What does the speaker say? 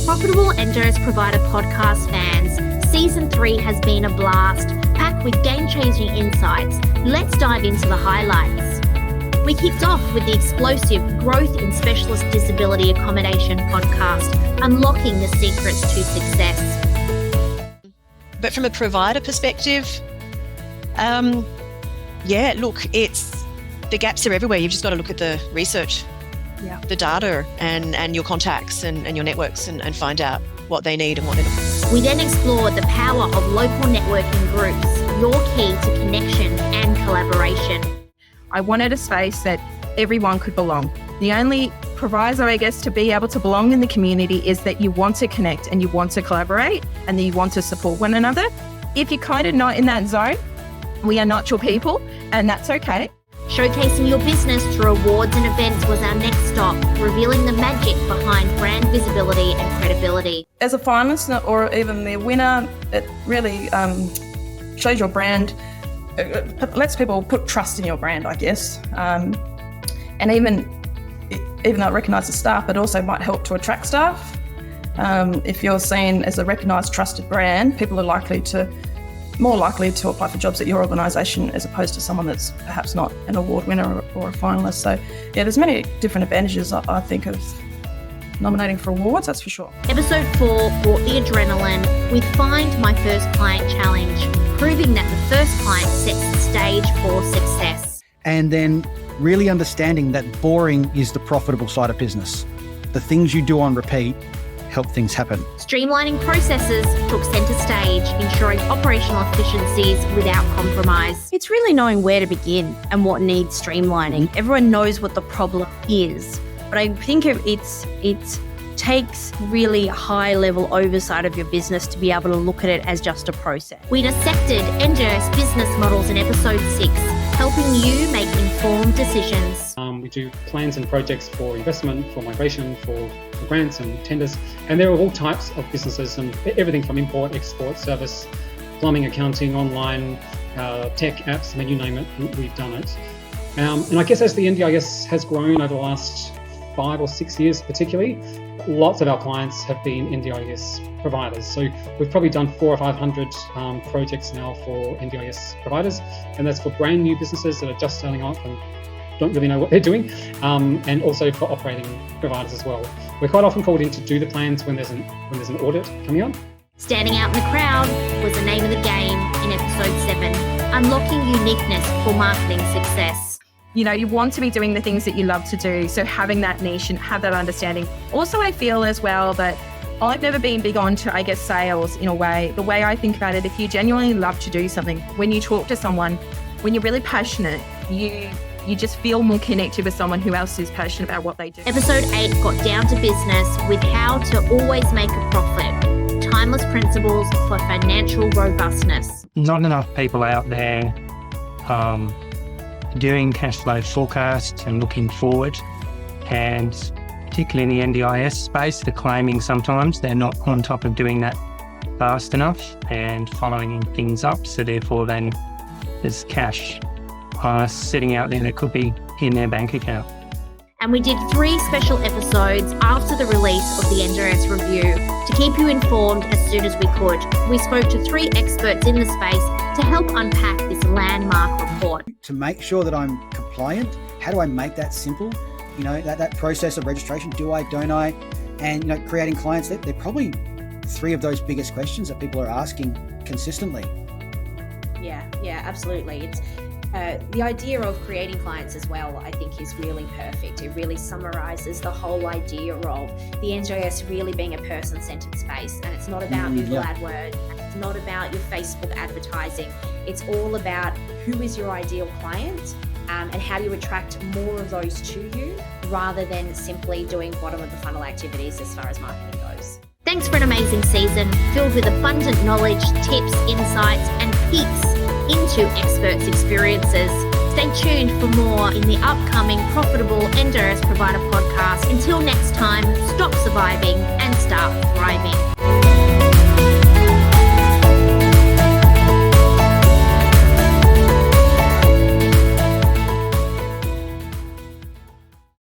Profitable NDIS Provider podcast fans, Season 3 has been a blast, packed with game-changing insights. Let's dive into the highlights. We kicked off with the explosive Growth in Specialist Disability Accommodation podcast, unlocking the secrets to success. But from a provider perspective, it's the gaps are everywhere. You've just got to look at the research, the data and your contacts and your networks and find out what they need and what they don't. We then explored the power of local networking groups, your key to connection and collaboration. I wanted a space that everyone could belong. The only proviso, I guess, to be able to belong in the community is that you want to connect and you want to collaborate and that you want to support one another. If you're kind of not in that zone, we are not your people, and that's okay. Showcasing your business through awards and events was our next stop, revealing the magic behind brand visibility and credibility. As a finalist or even the winner, it really shows your brand. It lets people put trust in your brand, I guess. And even though it recognises staff, it also might help to attract staff. If you're seen as a recognised, trusted brand, people are more likely to apply for jobs at your organisation as opposed to someone that's perhaps not an award winner or a finalist. So, there's many different advantages, I think, of nominating for awards, that's for sure. Episode 4 brought the adrenaline with Find My First Client Challenge, proving that the first client sets the stage for success. And then really understanding that boring is the profitable side of business. The things you do on repeat help things happen. Streamlining processes took centre stage, ensuring operational efficiencies without compromise. It's really knowing where to begin and what needs streamlining. Everyone knows what the problem is, but I think it takes really high-level oversight of your business to be able to look at it as just a process. We dissected NDIS business models in episode 6, helping you make informed decisions. We do plans and projects for investment, for migration, for grants and tenders, and there are all types of businesses and everything from import, export, service, plumbing, accounting, online, tech, apps, you name it, we've done it. And I guess as the NDIS has grown over the last 5 or 6 years particularly, lots of our clients have been NDIS providers. So we've probably done 400 or 500 projects now for NDIS providers, and that's for brand new businesses that are just starting off and don't really know what they're doing, and also for operating providers as well. We're quite often called in to do the plans when there's an audit coming on. Standing out in the crowd was the name of the game in episode 7, unlocking uniqueness for marketing success. You want to be doing the things that you love to do, so having that niche and have that understanding. Also, I feel as well that I've never been big on to, sales in a way. The way I think about it, if you genuinely love to do something, when you talk to someone, when you're really passionate, you just feel more connected with someone who else is passionate about what they do. Episode 8 got down to business with how to always make a profit. Timeless principles for financial robustness. Not enough people out there doing cash flow forecasts and looking forward, and particularly in the NDIS space, they're claiming sometimes they're not on top of doing that fast enough and following things up, so therefore then there's cash sitting out there that could be in their bank account. And we did 3 special episodes after the release of the NDIS review to keep you informed as soon as we could. We spoke to 3 experts in the space to help unpack this landmark report. To make sure that I'm compliant, how do I make that simple? That process of registration, do I, don't I? And, creating clients, they're probably 3 of those biggest questions that people are asking consistently. Yeah, absolutely. It's the idea of creating clients as well, I think, is really perfect. It really summarises the whole idea of the NDIS really being a person-centred space. And it's not about Google AdWords, it's not about your Facebook advertising. It's all about who is your ideal client and how do you attract more of those to you rather than simply doing bottom of the funnel activities as far as marketing goes. Thanks for an amazing season filled with abundant knowledge, tips, insights, and peeks into experts' experiences. Stay tuned for more in the upcoming Profitable NDIS Provider podcast. Until next time, stop surviving and start thriving.